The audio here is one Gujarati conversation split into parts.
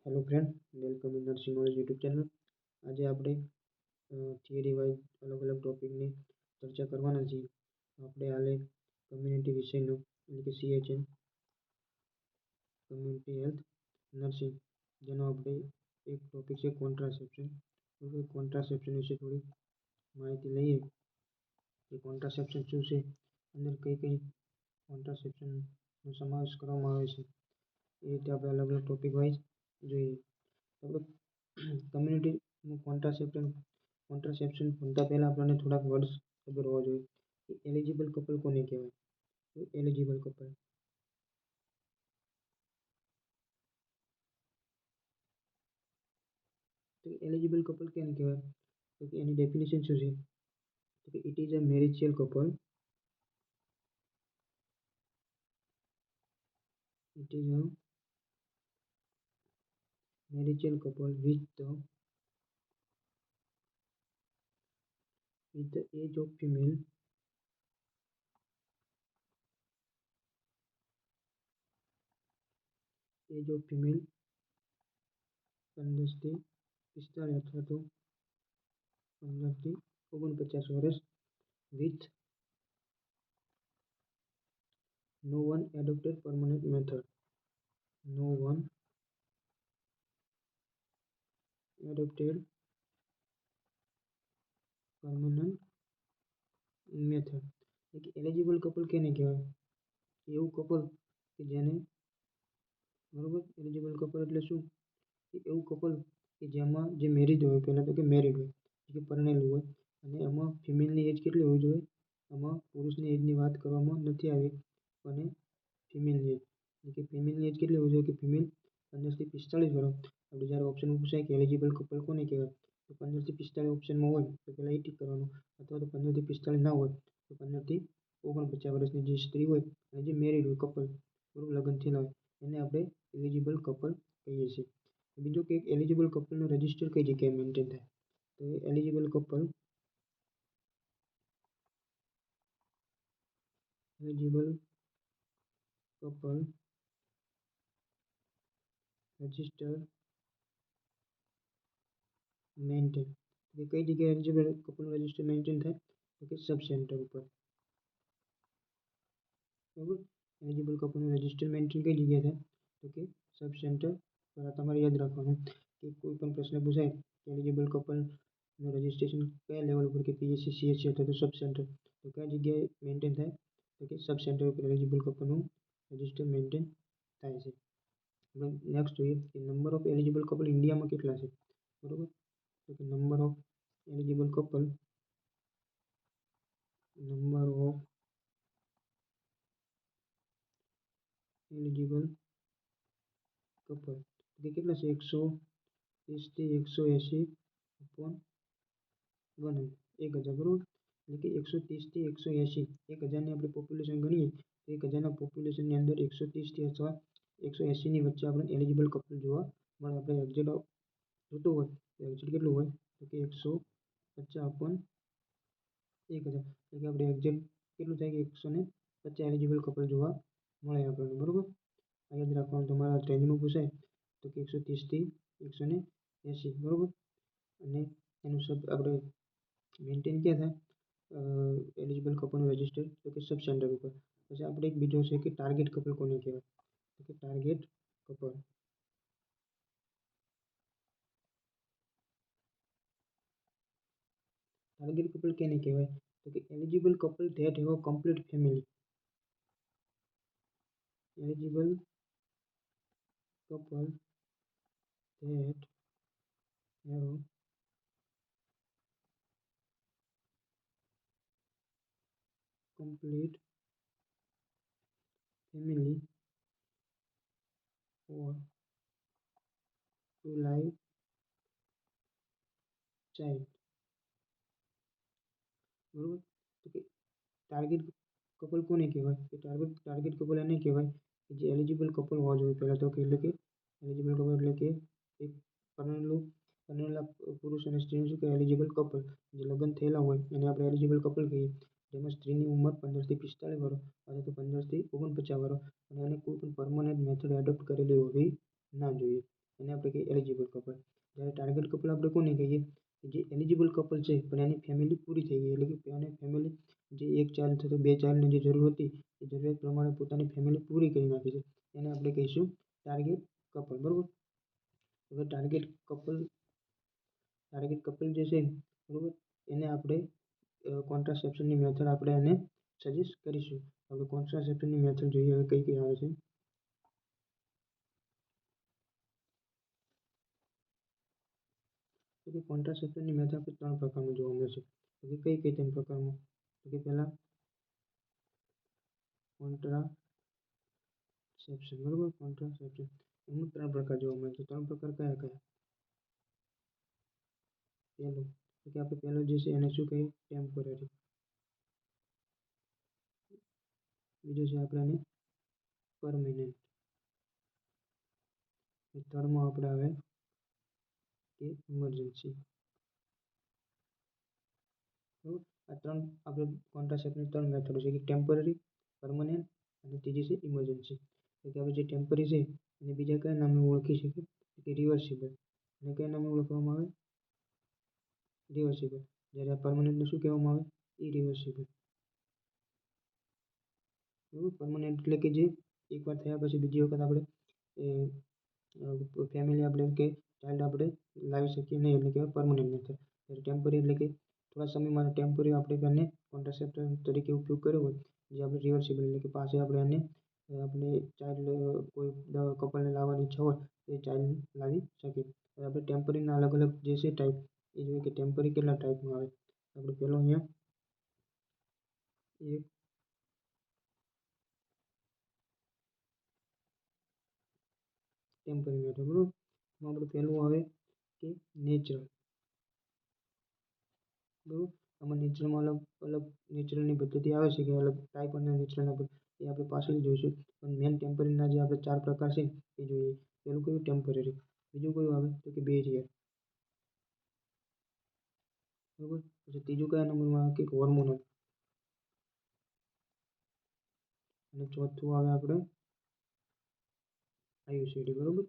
Hello friend, welcome in nursing knowledge YouTube channel. આજે આપણે થિયરી વાઇઝ અલગ અલગ ટોપિકની ચર્ચા કરવાના છીએ. આપણે હાલે કમ્યુનિટી વિષયનો એટલે કે CHN કમ્યુનિટી હેલ્થ નર્સિંગ, જેનો આપણે એક ટોપિક છે કોન્ટ્રાસેપ્શન. કોન્ટ્રાસેપ્શન વિશે થોડી માહિતી લઈએ કે કોન્ટ્રાસેપ્શન શું છે, અંદર કઈ કઈ કોન્ટ્રાસેપ્શનનો સમાવેશ કરવામાં આવે છે. એ રીતે આપણે અલગ અલગ ટોપિક વાઇઝ જોઈએ. કમ્યુનિટી કોન્ટ્રાસેપ્શન ભણતા પહેલા આપણને થોડાક વર્ડ્સ ખબર હોવા જોઈએ. એલિજિબલ કપલ કોને કહેવાય? તો એલિજિબલ કપલ કેને કહેવાય? તો કે એની ડેફિનેશન શું છે? તો કે it is a marital couple. It is a marriageable couple with the age of female age of female 15 થી 45 અથવા તો 15 થી 49 વર્ષ with no one adopted permanent method. No one adopted permanent method. એક એલિજિબલ કપલ કેને કહેવાય? એવું કપલ કે જેને બરોબર, એલિજિબલ કપલ એટલે શું? કે એવું કપલ કે જેમાં જે મેરિડ હોય, પહેલાં તો કે મેરિડ હોય, કે પરણેલું હોય, અને એમાં ફિમેલની એજ કેટલી હોવી જોઈએ? આમાં પુરુષની એજની વાત કરવામાં નથી આવી, અને ફિમેલની એજ એટલે કે ફિમેલની એજ કેટલી હોવી જોઈએ? કે ફિમેલ 15 થી 45 વર્ષ. આપણે જ્યારે ઓપ્શનમાં પૂછાય કે એલિજિબલ કપલ કોને કહેવાય, તો 15 થી 45 ઓપ્શનમાં હોય તો પહેલાં એ ટીક કરવાનું, અથવા તો 15 થી 45 ના હોય તો 15 થી 49 વર્ષની જે સ્ત્રી હોય અને જે મેરિડ હોય કપલ, બરોબર, લગ્ન થયેલા હોય, એને આપણે એલિજિબલ કપલ કહીએ છીએ. બીજું કે એલિજિબલ કપલનું રજિસ્ટર કઈ જગ્યાએ મેન્ટેન થાય? તો એલિજિબલ કપલ રજિસ્ટર મેન્ટેન કઈ જગ્યાએ એલિજિબલ કપલનું રજિસ્ટર મેન્ટેન થાય? તો કે સબ સેન્ટર ઉપર. બરાબર, એલિજિબલ કપલનું રજિસ્ટર મેન્ટેન કઈ જગ્યાએ થાય? તો કે સબ સેન્ટર પર. તમારે યાદ રાખવાનું કે કોઈ પણ પ્રશ્ન પૂછાય કે એલિજિબલ કપલનું રજિસ્ટ્રેશન કયા લેવલ ઉપર, કે PHC, CHC અથવા તો સબ સેન્ટર, તો કયા જગ્યાએ મેન્ટેન થાય? તો કે સબ સેન્ટર ઉપર એલિજિબલ કપલનું રજિસ્ટર મેન્ટેન થાય છે. નેક્સ્ટ જોઈએ કે નંબર ઓફ એલિજિબલ કપલ ઇન્ડિયામાં કેટલા છે? બરોબર, તો કે નંબર ઓફ એલિજિબલ કપલ કેટલા છે? 130 થી 180 upon 1000, બરોબર. એટલે કે 130 થી 180, 1000ની આપણે પોપ્યુલેશન ગણીએ તો 1000ના પોપ્યુલેશનની અંદર 130 અથવા 180ની વચ્ચે આપણે એલિજિબલ કપલ જોવા મળે. આપણે એક્ઝેક્ટ જોતું હોય તો એક્ઝેક્ટ કેટલું હોય? તો કે 150 upon 1000, એટલે કે આપણે એક્ઝેક્ટ કેટલું થાય કે 150 એલિજિબલ કપલ જોવા મળે આપણને, બરોબર. યાદ રાખવાનું, તમારા રેન્જમાં પૂછાય તો કે 130 થી 180, બરોબર. અને એનું આપણે મેન્ટેન ક્યાં થાય એલિજિબલ કપલનું રજિસ્ટર? તો કે સબ સેન્ટર ઉપર. પછી આપણે એક બીજો છે કે ટાર્ગેટ કપલ કોને કહેવાય? તો કે ટાર્ગેટ કપલ કેને કહેવાય? તો કે eligible couple that have a complete family. Eligible couple that have complete family or to live child, બરોબર. તો કે ટાર્ગેટ કપલ કોને કહેવાય? કે ટાર્ગેટ કપલ એને કહેવાય કે જે એલિજિબલ કપલ હોવા જોઈએ પહેલાં તો, કે એટલે કે એલિજિબલ કપલ એટલે કે એક પરણેલા પુરુષ અને સ્ત્રીનું શું કહેવાય? Eligible couple. જે લગ્ન થયેલા હોય એને આપણે એલિજિબલ કપલ કહીએ. જેમાં સ્ત્રીની ઉંમર 15 થી 45 વર્ષ અથવા તો 15 થી 49 વર્ષ, અને એને કોઈ પણ પરમનન્ટ મેથડ એડોપ્ટ કરેલી હોવી ના જોઈએ. એને આપણે કહીએ એલિજિબલ કપલ. જ્યારે ટાર્ગેટ કપલ આપણે કોને કહીએ? જે એલિજિબલ કપલ છે પણ એની ફેમિલી પૂરી થઈ ગઈ, એટલે કે એને ફેમિલી જે એક ચાઇલ્ડ થતો 2 ચાઇલ્ડની જે જરૂર હતી એ જરૂરિયાત પ્રમાણે પોતાની ફેમિલી પૂરી કરી નાખી છે, એને આપણે કહીશું ટાર્ગેટ કપલ. બરાબર. હવે ટાર્ગેટ કપલ જે છે, બરાબર, એને આપણે કોન્ટ્રાસેપ્શનની મેથડ આપણે એને સજેસ્ટ કરીશું. આપણે કોન્ટ્રાસેપ્શનની મેથડ જોઈએ હવે કઈ આવે છે. તો કે કોન્ટ્રાસેપ્શનની મેથડ આપણે 3 પ્રકારમાં જોવા મળે છે. તો કે કઈ 3 પ્રકારમાં? તો કે પહેલા કોન્ટ્રાસેપ્શન. બરાબર. કોન્ટ્રાસેપ્શન એમાં 3 પ્રકાર જોવા મળે છે. 3 પ્રકાર કયા કયા? પહેલું તો કે આપણે પહેલો જે છે એને શું કહીએ? ટેમ્પરરી. બીજું છે આપણે એને પરમેનન્ટ. થર્ડમાં આપણે આવે કે ઇમરજન્સી. બરાબર. આ 3 આપણે કોન્ટ્રાસેપ્શનની 3 મેથડો છે કે ટેમ્પરરી, પરમનન્ટ અને ત્રીજી છે ઇમરજન્સી. તો કે આપણે જે ટેમ્પરરી છે એને બીજા કયા નામે ઓળખી શકીએ? કે રિવર્સિબલ. અને કયા નામે ઓળખવામાં આવે? રિવર્સિબલ. જ્યારે આ પરમનન્ટને શું કહેવામાં આવે? ઇરિવર્સિબલ. બરાબર. પરમનન્ટ એટલે કે જે એકવાર થયા પછી બીજી વખત આપણે ફેમિલી આપણે કે ચાઇલ્ડ આપણે લાવી શકીએ નહીં, એટલે કહેવાય પરમનન્ટ મેથડ. ત્યારે ટેમ્પરરી એટલે કે થોડા સમય માટે ટેમ્પરરી આપણે તેને કોન્ટ્રાસેપ્શન તરીકે ઉપયોગ કર્યો હોય, જે આપણે રિવર્સિબલ એટલે કે પાછે આપણે એને આપણે ચાઇલ્ડ કોઈ કપલને લાવવાની ઈચ્છા હોય તો એ ચાઇલ્ડ લાવી શકીએ. હવે આપણે ટેમ્પરરીના અલગ અલગ જે છે ટાઈપ એ જોઈએ કે ટેમ્પરરી કેટલા ટાઈપમાં આવે. આપણે પહેલો અહીંયા એક ટેમ્પરરી મેથડ. બરાબર. એમાં આપણે પહેલું આવે કે નેચરલ. બરાબર. આમાં નેચરલમાં અલગ અલગ નેચરલની પદ્ધતિ આવે છે કે અલગ ટાઈપ અને નેચરલના એ આપણે પાછળ જોઈશું. પણ મેન ટેમ્પરરીના જે આપણે 4 પ્રકાર છે એ જોઈએ. પહેલું કયું? ટેમ્પરરી. બીજું કયું આવે? તો કે બેરિયર. બરાબર. પછી ત્રીજું કયા નંબરમાં આવે? કે હોર્મોનલ. અને ચોથું આવે આપણે આયુસીડી. બરાબર.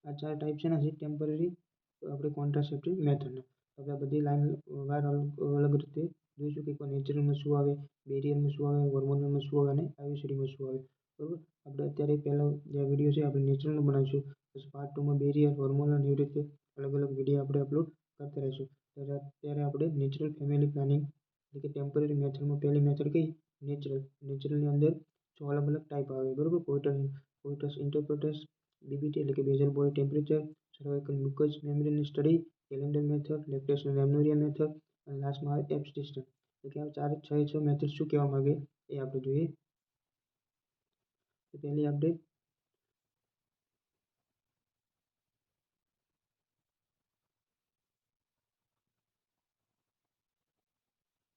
આ 4 ટાઈપ છે ને છે ટેમ્પરરી આપણે કોન્ટ્રાસેપ્ટિવ મેથડના. આપણે આ બધી લાઈન વાર અલગ રીતે જોઈશું કે નેચરલમાં શું આવે, બેરિયરમાં શું આવે, હોર્મોનલમાં શું આવે અને આયુસીડીમાં શું આવે. બરાબર. આપણે અત્યારે પહેલો જે વિડીયો છે આપણે નેચરલનો બનાવીશું. પછી પાર્ટ 2માં બેરિયર, હોર્મોનલ એવી રીતે અલગ અલગ વિડીયો આપણે અપલોડ કરતા રહીશું. ત્યારે આપણે નેચરલ ફેમિલી પ્લાનિંગ એટલે કે ટેમ્પરરી મેથડમાં પહેલી મેથડ કઈ? નેચરલ. નેચરલની અંદર 6 અલગ અલગ ટાઈપ આવે. બરાબર. કોઇટસ ઇન્ટરકોર્ટસ, બીબીટી એટલે કે basal body temperature, cervical mucus મેમ્બ્રેનની study, calendar method, lactational amenorrhoea method અને લાસ્ટમાં આવે એબ્સ્ટિશન. એટલે કે આ 6 મેથડ શું કહેવા માંગે એ આપણે જોઈએ. તો પહેલી આપણે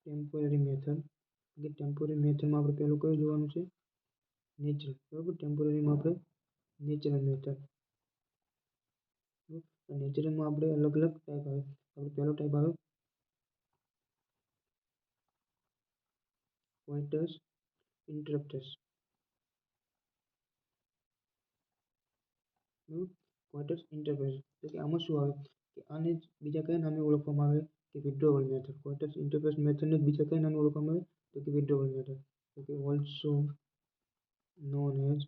ટેમ્પરરી મેથડ. કે ટેમ્પરરી મેથડમાં આપણે પહેલું કયું જોવાનું છે? નેચરલ. બરાબર. ટેમ્પરરીમાં આપણે નેચરલ મેથડ. નેચરલમાં આપણે અલગ અલગ ટાઈપ આવે. આપણે પહેલો ટાઈપ આવે કોઇટસ ઇન્ટરપ્ટસ. કોઇટસ ઇન્ટરપ્ટસ એટલે કે આમાં શું આવે કે આને બીજા કયા નામે ઓળખવામાં આવે? કે વિથડ્રોવલ મેથડ. કોઇટસ ઇન્ટરપ્ટસ મેથડને બીજા કયા નામે ઓળખવામાં આવે? તો કે વિથડ્રોવલ મેથડ. તો કે ઓલ્સો નોન એઝ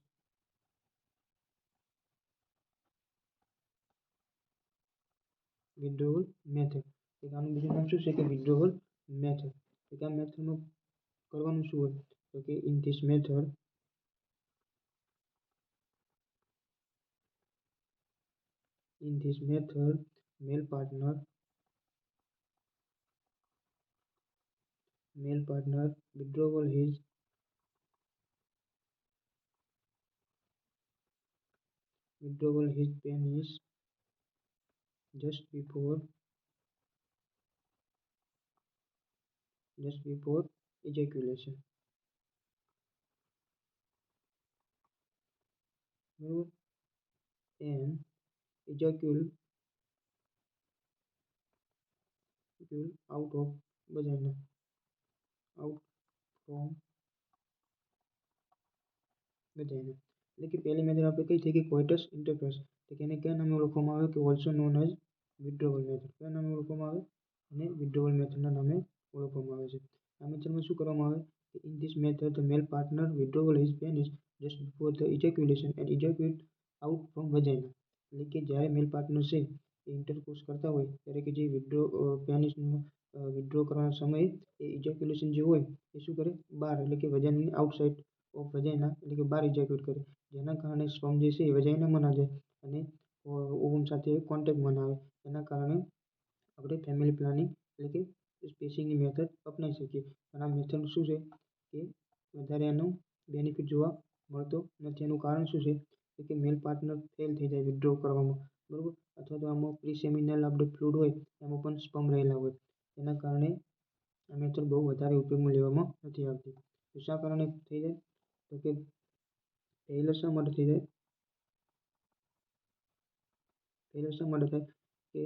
વિથડ્રોવલ મેથડ. આનું બીજું નામ શું છે? કે વિથડ્રોવલ મેથડ. તો કે આ મેથડમાં કરવાનું શું હોય? તો કે in this method male partner withdrawal his penis just before ejaculation. Barabar. And ejaculate out of vagina, out from vagina. એટલે કે પહેલી મેથડ આપણે કઈ થઈ ગઈ કોઇટસ ઇન્ટરકોર્સ, તો એને કયા નામે ઓળખવામાં આવે કે ઓલ્સો નોન એઝ વિથડ્રોવલ મેથડ. કયા નામે ઓળખવામાં આવે? અને વિથડ્રોવલ મેથડના નામે ઓળખવામાં આવે છે. આ મેથડમાં શું કરવામાં આવે કે in this method the male partner withdrawal his penis just before the ejaculation and ejaculate out from vagina. એટલે કે જ્યારે મેલ પાર્ટનર છે એ ઇન્ટરકોર્સ કરતા હોય ત્યારે કે જે પેનિસનું વિથડ્રો કરવાના સમયે એ ઇજેક્યુલેશન જે હોય એ શું કરે બહાર, એટલે કે વજાઇનાની આઉટસાઇડ ઓફ વજાઇના, એટલે કે બહાર ઇજેક્યુલેટ કરે, જેના કારણે સ્પર્મ જે છે એ વજાઇનામાં ના જાય અને ઓવમ સાથે કોન્ટેક્ટમાં ના આવે. એના કારણે આપણે ફેમિલી પ્લાનિંગ એટલે કે સ્પેસિંગની મેથડ અપનાવી શકીએ. પણ આ મેથડ શું છે કે વધારે એનો બેનિફિટ જોવા મળતો નથી. એનું કારણ શું છે કે મેલ પાર્ટનર ફેલ થઈ જાય વિથડ્રો કરવામાં, બરાબર, અથવા તો આમાં પ્રીસેમિનલ આપણે ફ્લુઇડ હોય એમાં પણ સ્પર્મ રહેલા હોય. એના કારણે આ મેથડ બહુ વધારે ઉપયોગમાં લેવામાં નથી આવતી. તો શા કારણે થઈ જાય? તો કે ફેઇલર શા માટે થઈ જાય? ફેઇલર શા માટે થાય કે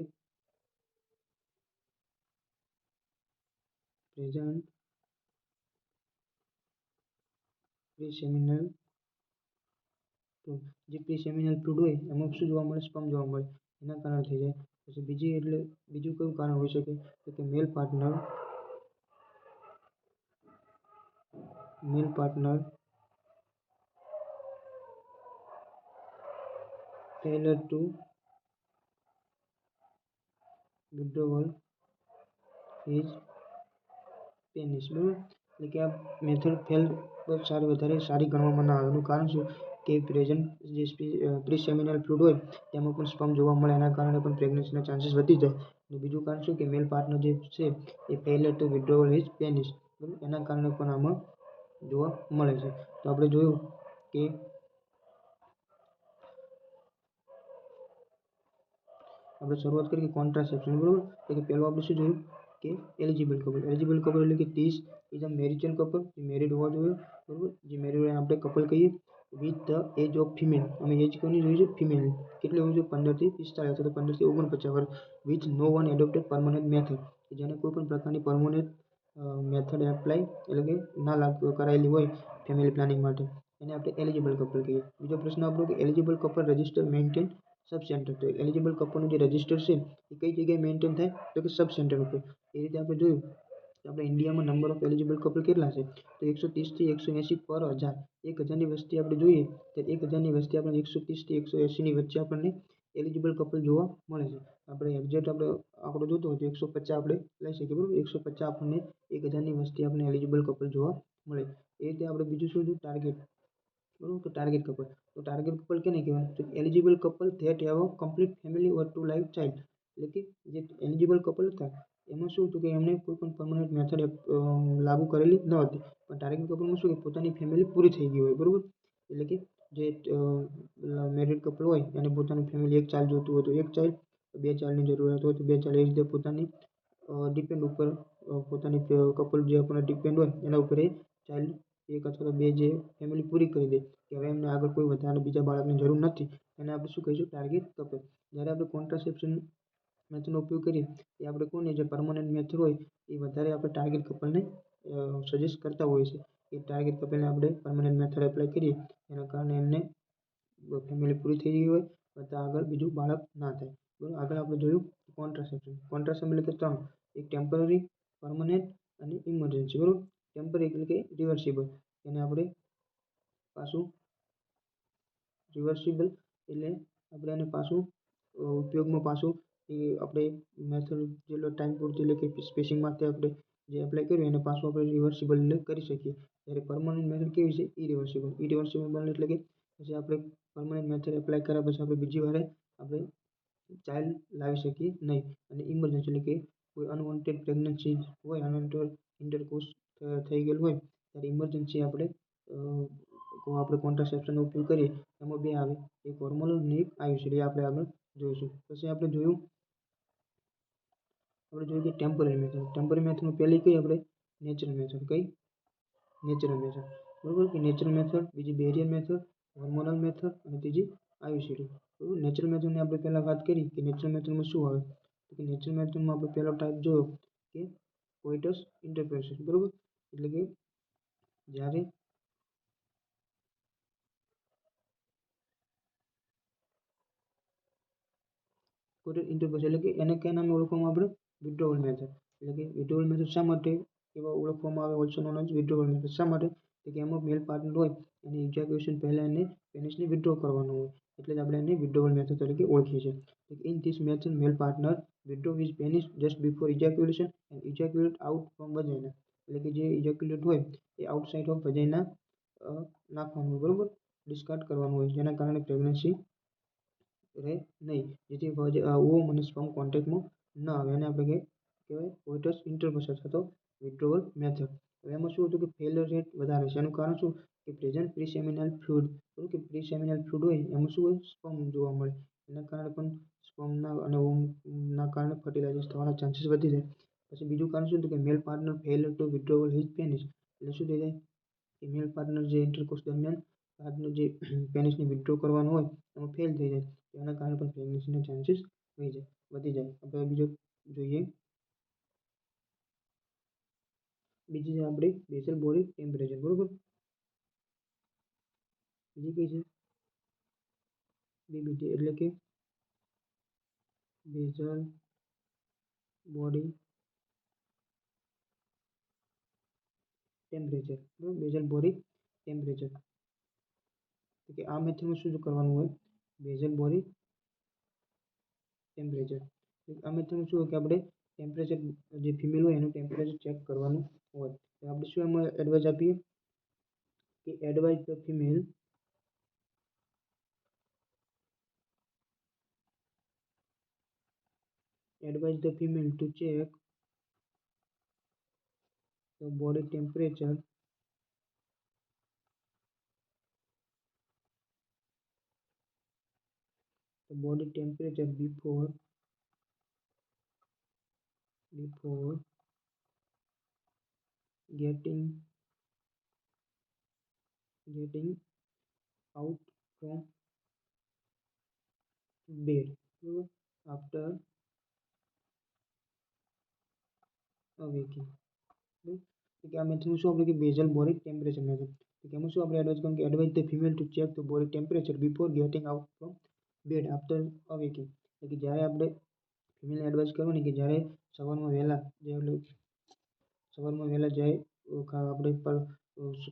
પ્રેઝન્ટ પ્રીસેમિનલ જે પ્રીસેમિનલ ફ્લુઇડ હોય એમાં શું જોવા મળે? સ્પર્મ જોવા મળે. એના કારણે થઈ જાય. પછી બીજું કયું કારણ હોઈ શકે તો કે male partner failure to withdrawal his penis. બરાબર, એટલે કે આ મેથડ વધારે સારી ગણવામાં ના આવે. એનું કારણ શું કે પ્રેઝન્ટ જે પ્રીસેમિનલ ફ્લુઇડ હોય તેમાં પણ સ્પર્મ જોવા મળે, એના કારણે પણ પ્રેગ્નન્સીના ચાન્સીસ વધી જાય. અને બીજું કારણ શું કે મેલ પાર્ટનર જે છે એ ફેઇલર ટુ વિથડ્રોવલ હિઝ પેનિસ, બરાબર, એના કારણે પણ આમાં જોવા મળે છે. તો આપણે જોયું કે આપણે શરૂઆત કરી કોન્ટ્રાસેપ્શન, બરાબર. એટલે કે પહેલું આપણે શું જોયું કે એલિજિબલ કપલ. એલિજિબલ કપલ એટલે કે this is a marital couple, જે મેરિડ હોવા જોઈએ, બરાબર. જે મેરિડ હોય આપણે કપલ કહીએ with the age of female. અમે એજ કોની જોઈએ છે? ફિમેલ. કેટલી હોવી જોઈએ? 15 થી 45 અથવા તો 15 થી 49 વર્ષ. With no one adopted permanent method, કે જેને કોઈ પણ પ્રકારની પરમનન્ટ મેથડ એપ્લાય એટલે કે ના લાગુ કરાયેલી હોય ફેમિલી પ્લાનિંગ માટે, એને આપણે એલિજિબલ કપલ કહીએ. બીજો પ્રશ્ન આપણો કે એલિજિબલ કપલ રજિસ્ટર મેન્ટેન સબ સેન્ટર. તો એલિજિબલ કપલનું જે રજિસ્ટર છે એ કઈ જગ્યાએ મેન્ટેન થાય તો કે સબ સેન્ટર ઉપર. એ રીતે આપણે જોયું કે આપણે ઇન્ડિયામાં નંબર ઓફ એલિજિબલ કપલ કેટલા છે તો 130 થી 180 પર 1000. 1000ની વસ્તી આપણે જોઈએ તો 1000ની વસ્તી આપણે 130 થી 180ની વચ્ચે આપણને એલિજિબલ કપલ જોવા મળે છે. આપણે એક્ઝેક્ટ આપણે આંકડો જોતો હોય તો 150 આપણે લઈ શકીએ, બરાબર. 150 આપણને 1000ની વસ્તી આપણને એલિજિબલ કપલ જોવા મળે. એ રીતે આપણે બીજું શું જોયું? ટાર્ગેટ, બરાબર, તો ટાર્ગેટ કપલ. તો ટાર્ગેટ કપલ કેને કહેવાય? તો eligible couple that have a complete family or to live child. એટલે કે જે એલિજિબલ કપલ હતા એમાં શું હતું કે એમને કોઈ પણ પરમનન્ટ મેથડ લાગુ કરેલી ન હતી. પણ ટાર્ગેટ કપલમાં શું કે પોતાની ફેમિલી પૂરી થઈ ગઈ હોય, બરાબર. એટલે કે જે મેરિડ કપલ હોય એને પોતાની ફેમિલી એક ચાઇલ્ડ જોતું હોય તો એક ચાઇલ્ડ, બે ચાઇલ્ડની જરૂરિયાત હોય તો બે ચાઇલ્ડ, એ રીતે પોતાની ડિપેન્ડ ઉપર પોતાની કપલ જે આપણને ડિપેન્ડ હોય એના ઉપર એ ચાઇલ્ડ એક અથવા તો બે જે ફેમિલી પૂરી કરી દે કે હવે એમને આગળ કોઈ વધારે બીજા બાળકની જરૂર નથી, એને આપણે શું કહીશું? Target couple. જ્યારે આપણે કોન્ટ્રાસેપ્શન મેથડનો ઉપયોગ કરીએ એ આપણે કોને જે પરમનન્ટ મેથડ હોય એ વધારે આપણે ટાર્ગેટ કપલને સજેસ્ટ કરતા હોઈએ છીએ. એ ટાર્ગેટ કપલને આપણે પરમનન્ટ મેથડ એપ્લાય કરીએ એના કારણે એમને ફેમિલી પૂરી થઈ ગઈ હોય છતાં આગળ બીજું બાળક ના થાય, બરાબર. આગળ આપણે જોયું કોન્ટ્રાસેપ્શન. કોન્ટ્રાસેપ્શન એટલે કે 3, એક ટેમ્પરરી, પરમનન્ટ અને ઇમરજન્સી, બરાબર. ટેમ્પરરી એટલે કે રિવર્સિબલ. એને આપણે પાછું રિવર્સિબલ એટલે આપણે એને પાછું ઉપયોગમાં પાછું એ આપણે મેથડ જેટલો ટાઈમ પૂરતી એટલે કે સ્પેસિંગ માટે આપણે જે એપ્લાય કર્યું એને પાછું આપણે રિવર્સિબલ કરી શકીએ. જ્યારે પરમનન્ટ મેથડ કેવી છે? ઇરિવર્સિબલ. ઇરિવર્સિબલ એટલે કે પછી આપણે પરમનન્ટ મેથડ એપ્લાય કર્યા પછી આપણે બીજી વારે આપણે ચાઇલ્ડ લાવી શકીએ નહીં. અને ઇમરજન્સી એટલે કે કોઈ અનવોન્ટેડ પ્રેગ્નન્સી હોય, અનવોન્ટેડ ઇન્ટરકોર્સ થઈ ગયેલું હોય ત્યારે ઇમરજન્સી આપણે કોન્ટ્રાસેપ્શનનો ઉપયોગ કરીએ. એમાં બે આવે, એક હોર્મોનલ અને એક આયુષ. એ આપણે આગળ જોઈશું. પછી આપણે જોયું કે ટેમ્પરરી મેથડ. ટેમ્પરરી મેથડમાં પહેલી કઈ આપણે નેચરલ મેથડ. કઈ? નેચરલ મેથડ, બરાબર. કે નેચરલ મેથડ, બીજી બેરિયર મેથડ, હોર્મોનલ મેથડ અને ત્રીજી આયુષિડી, બરાબર. નેચરલ મેથડની આપણે પહેલાં વાત કરી કે નેચરલ મેથડમાં શું આવે તો કે નેચરલ મેથડમાં આપણે પહેલો ટાઈપ જોયો કે કોઇટસ ઇન્ટરકોર્સ, બરાબર. એટલે કે જ્યારે કોટેડ ઇન્ટરકોર્સ એટલે કે એને કયા નામે ઓળખવામાં આપણે વિડ્રોવલ મેથડ એટલે કે વિડ્રોવલ મેથડ શા માટે એવા ઓળખવામાં આવે also known as withdrawal method શા માટે કે એમાં મેલ પાર્ટનર હોય અને ઇજાક્યુલેશન પહેલાં એને પેનિસને વિડ્રો કરવાનું હોય એટલે જ આપણે એને વિડ્રોવલ મેથડ તરીકે ઓળખીએ છીએ. In this method male partner withdraw his penis just before ejaculation and ejaculate out from vagina એટલે કે જે ઇજાક્યુલેટ હોય એ આઉટસાઇડ ઓફ વજાઇના નાખવાનું હોય બરાબર ડિસ્કાર્ડ કરવાનું હોય જેના કારણે પ્રેગ્નન્સી રહે નહીં જેથી ઓવમ અને સ્પર્મ કોન્ટેક્ટમાં ન આવે એને આપણે કહેવાય કોઇટસ ઇન્ટરકોર્સ અથવા તો વિડ્રોવલ મેથડ. હવે એમાં શું હતું કે ફેલર રેટ વધારે છે એનું કારણ શું કે પ્રેઝન્ટ પ્રીસેમિનલ ફ્લુઇડ બરાબર કે પ્રીસેમિનલ ફ્લુઇડ હોય એમાં શું હોય સ્પર્મ જોવા મળે એના કારણે પણ સ્પર્મના અને ઓવમના કારણે ફર્ટિલાઇઝેશન થવાના ચાન્સીસ વધી જાય. પછી બીજું કારણ શું હતું કે male partner failure to withdrawal his penis એટલે શું થઈ જાય કે મેલ પાર્ટનર જે ઇન્ટરકોર્સ દરમિયાન પાર્ટનર જે પેનિસને વિડ્રો કરવાનું હોય એમાં ફેલ થઈ જાય એના કારણે પણ પ્રેગ્નન્સીના ચાન્સીસ વધી જાય. આપણે બીજો જોઈએ બીજી છે આપણી બેઝલ બોડી ટેમ્પરેચર બરાબર બીજી કઈ છે બીબીટી એટલે કે બેઝલ બોડી ટેમ્પરેચર બરાબર બેઝલ બોડી ટેમ્પરેચર કે આ મેથડમાં શું કરવાનું હોય બેઝલ બોડી ટેમ્પરેચર આ મેથડમાં શું હોય કે આપણે ટેમ્પરેચર જે ફિમેલ હોય એનું ટેમ્પરેચર ચેક કરવાનું હોય તો આપણે શું એમાં એડવાઇસ આપીએ કે advice the female to check the body temperature before getting out from bed after awaking. આ મેથડનું શું આપણે કે બેઝલ બોડી ટેમ્પરેચર મેથડ તો એમાં શું આપણે એડવાઇસ કરીએ કે advice the female to check the body temperature before getting out from bed after awakening એટલે કે જ્યારે આપણે ફિમેલને એડવાઇસ કરવાની કે જ્યારે સવારમાં વહેલા જાય આપણે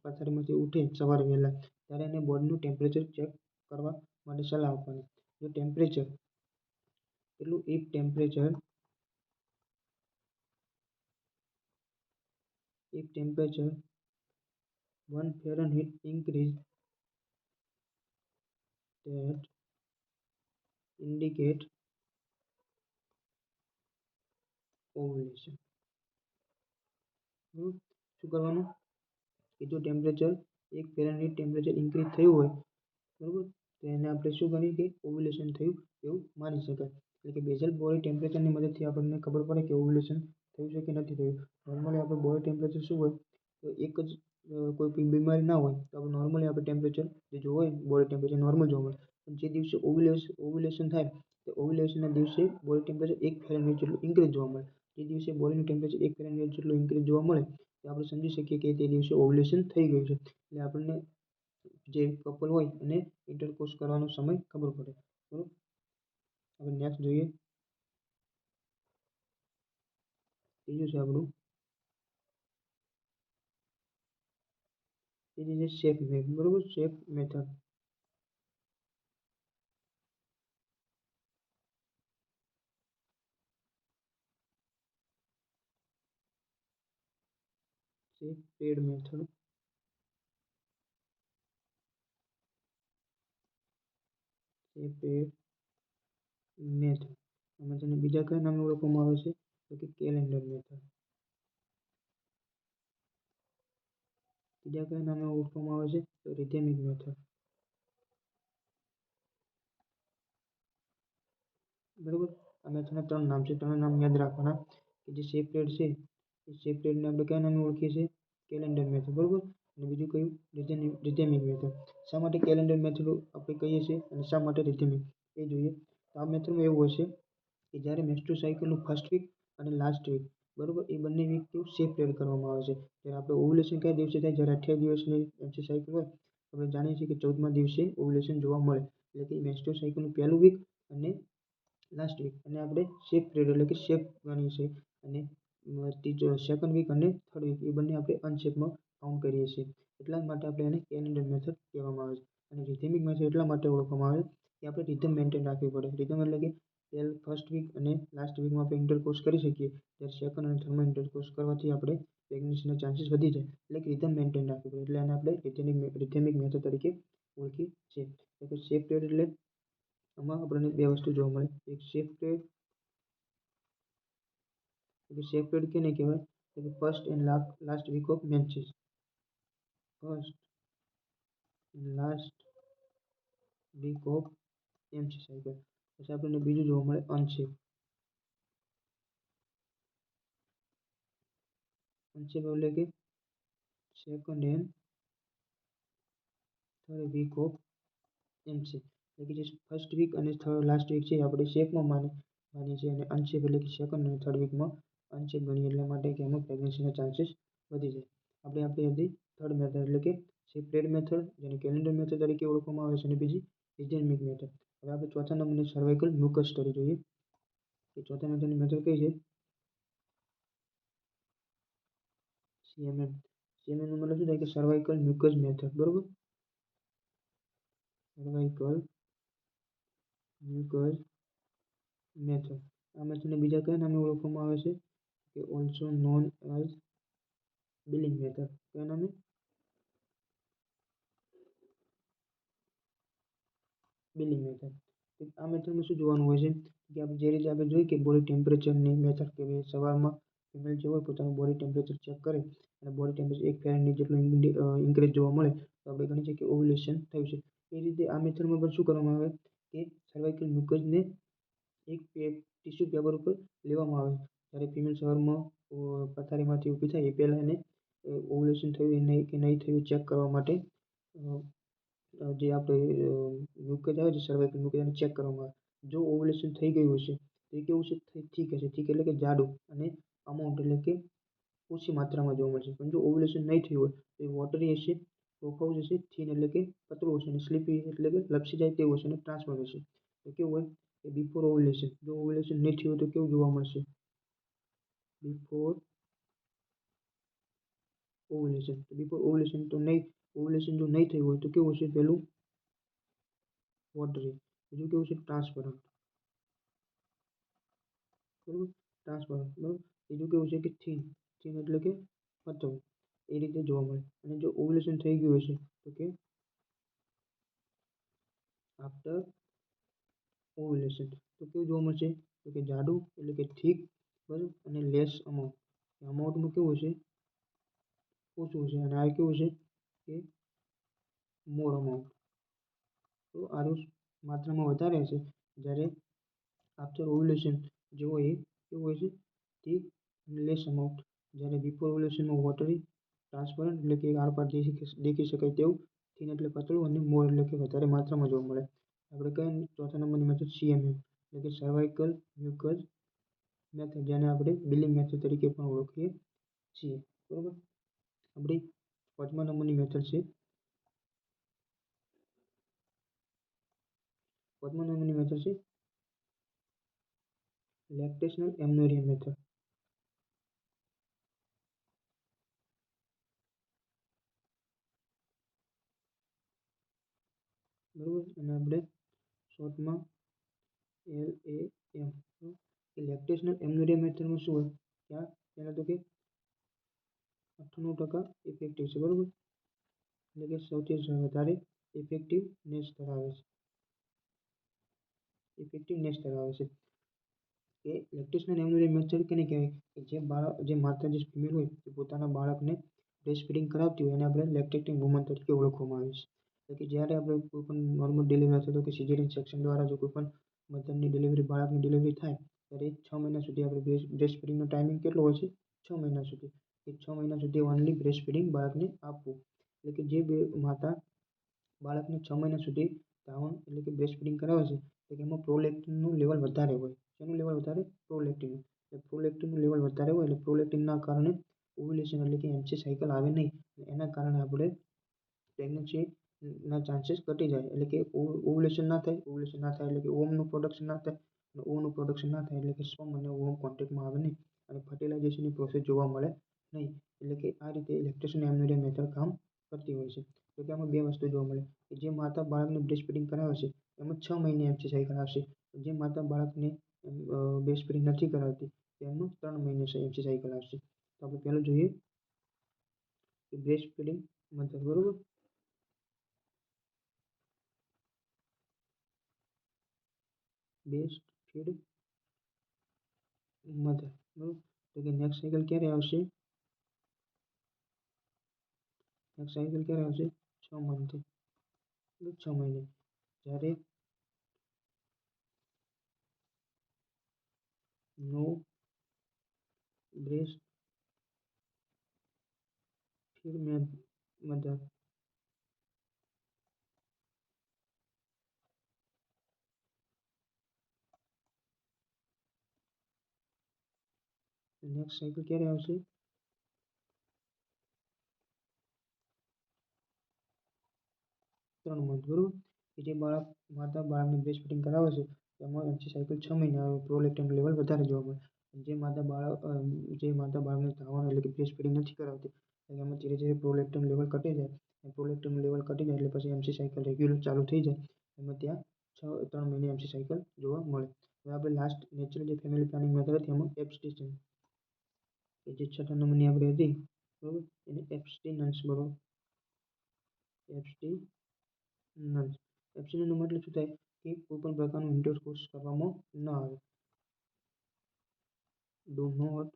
પથારીમાંથી ઉઠે સવારે વહેલા ત્યારે એને બોડીનું ટેમ્પરેચર ચેક કરવા માટે સલાહ આપવાની. જો ટેમ્પરેચર એટલું if temperature 1 Fahrenheit increase that indicate ovulation. શું કરવાનું કે જો ટેમ્પરેચર 1 ફેરનહીટ ટેમ્પરેચર ઇન્ક્રીઝ થયું હોય બરાબર તો એને આપણે શું ગણીએ કે ઓવ્યુલેશન થયું એવું માની શકાય. એટલે કે બેઝલ બોડી ટેમ્પરેચરની મદદથી આપણને ખબર પડે કે ઓવ્યુલેશન થયું છે કે નથી થયું. નોર્મલી આપણે બોડી ટેમ્પરેચર શું હોય તો એક જ કોઈ બીમારી ના હોય તો આપણે નોર્મલી આપણે ટેમ્પરેચર જે હોય બોડી ટેમ્પરેચર નોર્મલ જોવા મળે પણ જે દિવસે ઓવ્યુલેશન થાય તો ઓવ્યુલેશનના દિવસે બોડી ટેમ્પરેચર 1 ફેરનહીટ જેટલું ઇન્ક્રીઝ જોવા મળે. જે દિવસે બોડીનું ટેમ્પરેચર 1 ફેરનહીટ જેટલું ઇન્ક્રીઝ જોવા મળે તો આપણે સમજી શકીએ કે તે દિવસે ઓવ્યુલેશન થઈ ગયું છે. એટલે આપણને જે કપલ હોય એને ઇન્ટરકોર્સ કરવાનો સમય ખબર પડે બરાબર. હવે નેક્સ્ટ જોઈએ ત્રીજું છે આપણું ત્રીજી છે શેપ મેથડ બરાબર શેપ મેથડ પેડ મેથડ અમે તેને બીજા કયા નામે ઓળખવામાં આવે છે તો કે કેલેન્ડર મેથડ. બીજા કયા નામે ઓળખવામાં આવે છે તો રિધેમિક મેથડ બરાબર. આ મેથડના 3 નામ છે 3 નામ યાદ રાખવાના કે જે શેપ પેડ છે એ શેપ પેડને આપણે કયા નામે ઓળખીએ છીએ કેલેન્ડર મેથડ બરાબર અને બીજું કયું રિધેમિક મેથડ. શા માટે કેલેન્ડર મેથડ આપણે કહીએ છીએ અને શા માટે રિધેમિક એ જોઈએ. તો આ મેથડમાં એવું હોય છે કે જ્યારે મેન્સ્ટ્રુઅલ સાયકલનું ફર્સ્ટ વીક અને લાસ્ટ વીક બરાબર એ બંને વીક કેવું સેપરેટ કરવામાં આવે છે. ત્યારે આપણે ઓવ્યુલેશન કયા દિવસે થાય જ્યારે 28 દિવસની મેન્સ્ટ્રુઅલ સાયકલ હોય આપણે જાણીએ છીએ કે 14મા દિવસે ઓવ્યુલેશન જોવા મળે એટલે કે મેન્સ્ટ્રુઅલ સાયકલનું પહેલું વીક અને લાસ્ટ વીક અને આપણે સેફ પીરિયડ એટલે કે સેફ ગણીએ છીએ અને ત્રીજો સેકન્ડ વીક અને થર્ડ વીક એ બંને આપણે અનસેફમાં કાઉન્ટ કરીએ છીએ. એટલા માટે આપણે એને કેલેન્ડર મેથડ કહેવામાં આવે છે. અને રિધમિક મેથડ એટલા માટે ઓળખવામાં આવે કે આપણે રિધમ મેન્ટેન રાખવી પડે. રિધમ એટલે કે ફર્સ્ટ વીક અને લાસ્ટ વીકમાં આપણે ઇન્ટરકોર્સ કરી શકીએ, ત્યારે સેકન્ડ અને થર્ડમાં ઇન્ટરકોર્સ કરવાથી આપણે પ્રેગ્નન્સીના ચાન્સીસ વધી જાય. એટલે કે રિધમ મેન્ટેન રાખવી પડે. એટલે એને આપણે રિધમિક મેથડ તરીકે ઓળખીએ છીએ. એટલે સેફ પીરિયડ એટલે આમાં આપણને બે વસ્તુ જોવા મળે. એક સેફ પીરિયડ, એટલે સેફ પીરિયડ કેને કહેવાય? એટલે first and last week of menses. First and last week of MC cycle. પછી આપણને બીજું જોવા મળે અનસેફ. અનસેફ એટલે કે second and third week of MC. એટલે કે જે ફર્સ્ટ વીક અને લાસ્ટ વીક છે આપણે સેફમાં માનીએ છીએ, અને અનસેફ એટલે કે સેકન્ડ અને થર્ડ વીકમાં અનસેફ ગણીએ એટલા માટે કે એમાં પ્રેગ્નન્સીના ચાન્સીસ વધી જાય. આપણી હતી થર્ડ મેથડ એટલે કે સેફ પીરિયડ મેથડ, જેને કેલેન્ડર મેથડ તરીકે ઓળખવામાં આવે છે, અને બીજી રિધમિક મેથડ. હવે આપણે ચોથા નંબરની સર્વાઇકલ મ્યુકસ સ્ટડી જોઈએ. કે ચોથા મેથડની મેથડ કઈ છે? સીએમએમ. સીએમએમ નો મતલબ શું થાય કે સર્વાઇકલ મ્યુકસ મેથડ. બરોબર, સર્વાઇકલ મ્યુકસ મેથડ. આ મેથડને બીજા કયા નામે ઓળખવામાં આવે છે? કે also known as billing method. કયા નામે? Billing method. આ મેથડમાં શું જોવાનું હોય છે કે આપણે જે રીતે આપણે જોઈએ કે બોડી ટેમ્પરેચરની મેથડ, કે સવારમાં ફિમેલ જે હોય પોતાનું બોડી ટેમ્પરેચર ચેક કરે અને બોડી ટેમ્પરેચર 1 ફેરનહીટ જેટલું ઇન્ક્રીઝ જોવા મળે તો આપણે ગણી શકીએ કે ઓવ્યુલેશન થયું છે. એ રીતે આ મેથડમાં પણ શું કરવામાં આવે કે સર્વાઇકલ મ્યુકસને એક ટીશ્યુ પેપર ઉપર લેવામાં આવે. જ્યારે ફિમેલ સવારમાં પથારીમાંથી ઊભી થાય એ પહેલાં એને ઓવ્યુલેશન થયું કે નહીં થયું ચેક કરવા માટે જે આપણે મ્યુકસ આવે છે સર્વાઇકલ મ્યુકસ એને ચેક કરવામાં આવે. જો ઓવ્યુલેશન થઈ ગયું હશે તો એ કેવું છે? ઠીક હશે. ઠીક એટલે કે જાડું, અને અમાઉન્ટ એટલે કે ઓછી માત્રામાં જોવા મળશે. પણ જો ઓવ્યુલેશન નહીં થયું હોય તો એ વોટરી હશે, પ્રોફાઉસ હશે, થીન એટલે કે પતલું હશે, અને સ્લીપી એટલે કે લપસી જાય તેવું હશે, અને ટ્રાન્સફર હશે. તો કેવું હોય કે બિફોર ઓવ્યુલેશન. જો ઓવ્યુલેશન નહીં થયું હોય તો કેવું જોવા મળશે? Before ovulation. તો બિફોર ઓવ્યુલેશન તો નહીં, ઓવ્યુલેશન જો નહીં થયું હોય તો કેવું હશે? પહેલું વોટરી, બીજું કેવું છે? ટ્રાન્સપરન્ટ. બરોબર, ટ્રાન્સપરન્ટ. બરોબર, બીજું કેવું છે કે થીન. થીન એટલે કે પતળું. એ રીતે જોવા મળે. અને જો ઓવ્યુલેશન થઈ ગયું હશે તો કે આફ્ટર ઓવ્યુલેશન તો કેવું જોવા મળશે? તો કે જાડું એટલે કે થીક. બરાબર, અને લેસ અમાઉન્ટ. અમાઉન્ટમાં કેવું હશે? ઓછું હશે. અને આ કેવું છે કે મોર અમાઉન્ટ. તો આનું માત્રામાં વધારે હશે. જ્યારે આફ્ટર ઓવ્યુલેશન જે હોય એ કેવું હોય છે? થીક અને લેસ અમાઉન્ટ. જ્યારે બિફોર ઓવ્યુલેશનમાં વોટરી, ટ્રાન્સપરન્ટ એટલે કે આરપાર દેખી શકાય તેવું, થીન એટલે પતળું, અને મોર એટલે કે વધારે માત્રામાં જોવા મળે. આપણે કઈ ચોથા નંબરની મેથડ સીએમએમ એટલે કે સર્વાઇકલ મ્યુકસ મેથડ, જેને આપણે બિલિંગ મેથડ તરીકે પણ ઓળખીએ છીએ. બરોબર, આપણી પાંચમા નંબરની મેથડ છે લેક્ટેશનલ એમનોરિયા મેથડ. બરોબર, અને આપણે શોર્ટમાં LAM. લેક્ટેશનલ એમનોરિયા મેથડમાં શું હોય? ત્યાં પહેલાં તો કે 98% ઇફેક્ટિવ છે. બરોબર, એટલે કે સૌથી વધારે ઇફેક્ટિવનેસ ધરાવે છે. કે લેક્ટેશનલ એમનોરિયા મેથડ કેને કહેવાય? કે જે માતા જે ફિમેલ હોય તે પોતાના બાળકને બ્રેસ્ટ ફીડિંગ કરાવતી હોય એને આપણે લેક્ટેટિંગ વુમન તરીકે ઓળખવામાં આવે છે. એટલે કે જ્યારે આપણે કોઈ પણ નોર્મલ ડિલિવરી અથવા તો કે સિઝેરિયન સેક્શન દ્વારા જો કોઈ પણ મધરની ડિલિવરી, બાળકની ડિલિવરી થાય ત્યારે 6 મહિના સુધી આપણે બ્રેસ્ટ ફીડિંગનો ટાઈમિંગ કેટલો હોય છે? 6 મહિના સુધી. એ 6 મહિના સુધી ઓનલી બ્રેસ્ટ ફીડિંગ બાળકને આપવું. એટલે કે જે માતા બાળકને 6 મહિના સુધી ધાવણ એટલે કે બ્રેસ્ટ ફીડિંગ કરાવે છે તો એમાં પ્રોલેક્ટિનનું લેવલ વધારે હોય. શેનું લેવલ વધારે? પ્રોલેક્ટિનનું. એટલે પ્રોલેક્ટિનનું લેવલ વધારે હોય એટલે પ્રોલેક્ટિનના કારણે ઓવ્યુલેશન એટલે કે એમસી સાયકલ આવે નહીં. એના કારણે આપણે પ્રેગ્નન્સીના ચાન્સીસ ઘટી જાય. એટલે કે ઓવ્યુલેશન ના થાય એટલે કે ઓવમનું પ્રોડક્શન ના થાય, અને ઓવનું પ્રોડક્શન ના થાય એટલે કે સ્પર્મ અને ઓવમ કોન્ટેક્ટમાં આવે નહીં અને ફર્ટિલાઇઝેશનની પ્રોસેસ જોવા મળે નહીં. એટલે કે આ રીતે લેક્ટેશન એમ્બ્રિયોનિક મેથડ કામ કરતી હોય છે. તો કે આમાં બે વસ્તુ જોવા મળે કે જે માતા બાળકને બ્રેસ્ટ ફીડિંગ કરાવે છે એમાં 6 મહિને એમસી સાયકલ આવશે. જે માતા બાળકને બ્રેસ્ટ ફીડિંગ નથી કરાવતી તેમાં 3 મહિને એમસી સાયકલ આવશે. તો આપણે પહેલું જોઈએ કે બ્રેસ્ટ ફીડિંગ મેથડ, બરોબર. બ્રેસ્ટ ફીડ મેથડ, બરોબર. તો કે નેક્સ્ટ સાયકલ ક્યારે આવશે? નેક્સ્ટ સાયકલ ક્યારે આવશે? 6 મંથે, 6 મહિને. જ્યારે no breast feed method. Next cycle ક્યારે આવશે? 3 મંથ, બરોબર. કે જે માતા બાળકને બ્રેસ્ટ ફીડિંગ કરાવે છે તેમાં એમસી સાયકલ 6 મહિને આવે. પ્રોલેક્ટિન લેવલ વધારે જોવા મળે. જે માતા બાળકને ધાવણ એટલે કે બ્રેસ્ટ ફીડિંગ નથી કરાવતી એમાં ધીરે ધીરે પ્રોલેક્ટિન લેવલ ઘટી જાય. પ્રોલેક્ટિન લેવલ ઘટી જાય એટલે પછી એમસી સાયકલ રેગ્યુલર ચાલુ થઈ જાય. એમાં ત્યાં 3 મહિને એમસી સાયકલ જોવા મળે. હવે આપણે લાસ્ટ નેચરલ જે ફેમિલી પ્લાનિંગ મેથડ હતી એમાં એબ્સ્ટિશન કે જે 6 નંબરની આપણે હતી, બરોબર. એને એબ્સ્ટિનન્સ, બરોબર. એબ્સ્ટિનન્સનો મતલબ શું થાય કે કોઈ પણ પ્રકારનું ઇન્ટરકોર્સ કરવામાં ન આવે. Do not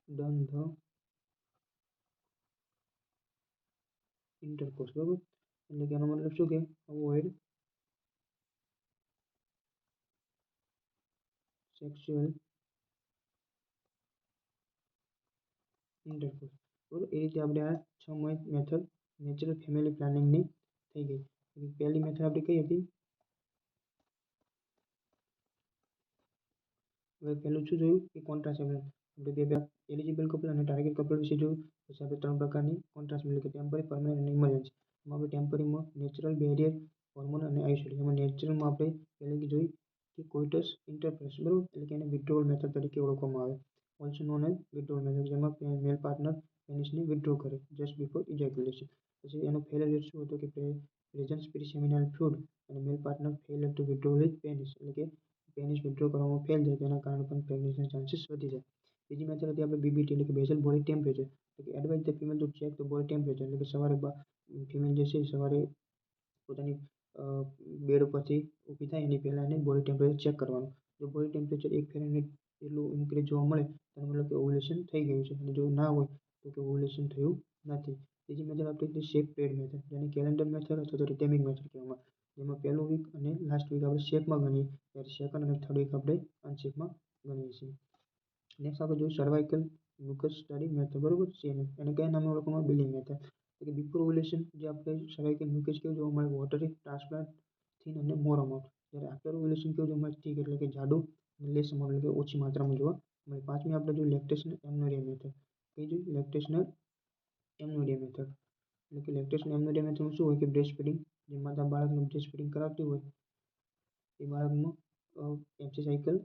done the intercourse, બરોબર. એટલે કે એનો મતલબ શું કે અવોઇડ સેક્સ્યુઅલ ઇન્ટરકોર્સ, બરોબર. એ રીતે આપણે આ 6 મંથ મેથડ નેચરલ ફેમિલી પ્લાનિંગની થઈ ગઈ. પહેલી મેથડ આપણી કઈ હતી? હવે પહેલું શું જોયું કે કોન્ટ્રાસેપ્શન. આપણે બે એલિજિબલ કપલ અને ટાર્ગેટ કપલ વિશે જોયું. પછી આપણે 3 પ્રકારની કોન્ટ્રાસ્ટ એટલે કે ટેમ્પરરી, પરમેનન્ટ અને ઇમરજન્સી. એમાં આપણે ટેમ્પરરીમાં નેચરલ બેરિયર, હોર્મોન અને આઇસોલેશન. એમાં નેચરલમાં આપણે પહેલી જોઈ કે કોઇટસ ઇન્ટરકોર્સ, બરોબર. એટલે કે એને વિથડ્રોવલ મેથડ તરીકે ઓળખવામાં આવે. ઓલ્સો નોન એઝ વિથડ્રોવલ મેથડ, જેમાં મેલ પાર્ટનર પેનિસને વિથડ્રો કરે જસ્ટ બિફોર ઇજેક્યુલેશન. પછી એનો ફેલિયર રેટ શું હતો કે પ્રેઝન્સ પ્રી-સેમિનલ ફ્લુઇડ અને male partner failure to withdraw his penis, એટલે કે પેનિસ વિથડ્રો કરવામાં ફેલ જાય તેના કારણે પણ પ્રેગ્નન્સીના ચાન્સીસ વધી જાય. બીજી મેથડ હતી આપણે બીબીટી એટલે કે બેઝલ બોડી ટેમ્પરેચર. એટલે કે advise the female to check the body temperature. એટલે કે સવારે ફિમેલ જે છે સવારે પોતાની બેડ ઉપરથી ઊભી થાય એની પહેલાં એને બોડી ટેમ્પરેચર ચેક કરવાનું. જો બોડી ટેમ્પરેચર 1 ફેરનહીટ એટલું ઇન્ક્રીઝ જોવા મળે તેનો મતલબ કે ઓવ્યુલેશન થઈ ગયું છે. અને જો ના હોય તો કે ઓવ્યુલેશન થયું નથી. ત્રીજી મેથડ આપણી હતી શેપ પેડ મેથડ, જેને કેલેન્ડર મેથડ અથવા તો રિધેમિક મેથડ કહેવામાં આવે. જેમાં પહેલું વીક અને લાસ્ટ વીક આપણે શેપમાં ગણીએ ત્યારે સેકન્ડ અને થર્ડ વીક આપણે અનશેપમાં ગણીએ છીએ. નેક્સ્ટ આપણે જોયું સર્વાઇકલ મ્યુકસ સ્ટડી મેથડ, બરોબર. સીએમએમ. એને કયા નામે ઓળખવામાં? Billing method. એટલે કે બિફોર ઓવ્યુલેશન જે આપણે સર્વાઇકલ મ્યુકસ કેવું જોવા મળે? વોટરી, ટ્રાન્સપ્લાન્ટ, થિન અને મોર અમાઉન્ટ. જ્યારે આફ્ટર ઓવ્યુલેશન કેવું જોવા મળે? થીક એટલે કે જાડું, લેસ અમાઉન્ટ એટલે કે ઓછી માત્રામાં જોવા મળે. પાંચમી આપણે જોયું લેક્ટેશન એમનોરિયા મેથડ. કઈ જોયું? લેક્ટેશનલ એમનોરિયા મેથડ. એટલે કે લેક્ટેશન એમનોરિયા મેથડમાં શું હોય કે બ્રેસ્ટ ફીડિંગ, જે માતા બાળકને બ્રેસ્ટ ફીડિંગ કરાવતી હોય એ બાળકનું એમસી સાયકલ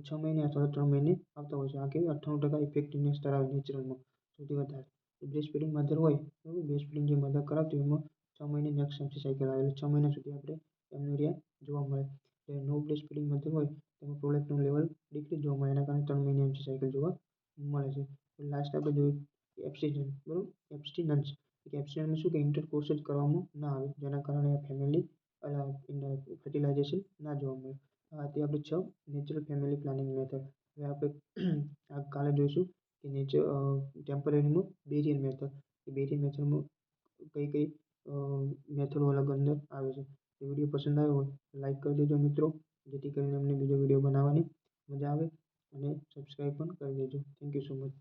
6 મહિને અથવા 3 મહિને આવતા હોય છે. આ કેવી 98% ઇફેક્ટિવનેસ ધરાવે નેચરલમાં સૌથી વધારે. બ્રેસ્ટ ફીડિંગ મધર હોય, બરોબર. બ્રેસ્ટ ફીડિંગ જે મધર કરાવતી હોય એમાં 6 મહિને નેક્સ્ટ એમસી સાયકલ આવે એટલે 6 મહિના સુધી આપણે એમનોરિયા જોવા મળે. જ્યારે નો બ્રેસ્ટ ફીડિંગ મધર હોય તેમાં પ્રોલેક્ટિન લેવલ ડિક્રીઝ જોવા મળે. એના કારણે 3 મહિને એમસી સાયકલ જોવા મળે છે. લાસ્ટ આપણે જોયું એબ્સ્ટિનન્સ, બરોબર. એબ્સ્ટિનન્સ એબ્સ્ટિનન્સમાં શું કે ઇન્ટરકોર્સ જ કરવામાં ના આવે જેના કારણે આ ફેમિલી ફર્ટિલાઇઝેશન ના જોવા મળે. આ હતી આપણી 6 નેચરલ ફેમિલી પ્લાનિંગ મેથડ. હવે આપણે કાલે જોઈશું કે ટેમ્પરરીમાં બેરિયર મેથડ. એ બેરિયર મેથડમાં કઈ કઈ મેથડો અલગ અંદર આવે છે. એ વિડીયો પસંદ આવ્યો હોય તો લાઈક કરી દેજો મિત્રો, જેથી કરીને અમને બીજો વિડીયો બનાવવાની મજા આવે અને સબસ્ક્રાઈબ પણ કરી દેજો. Thank you so much.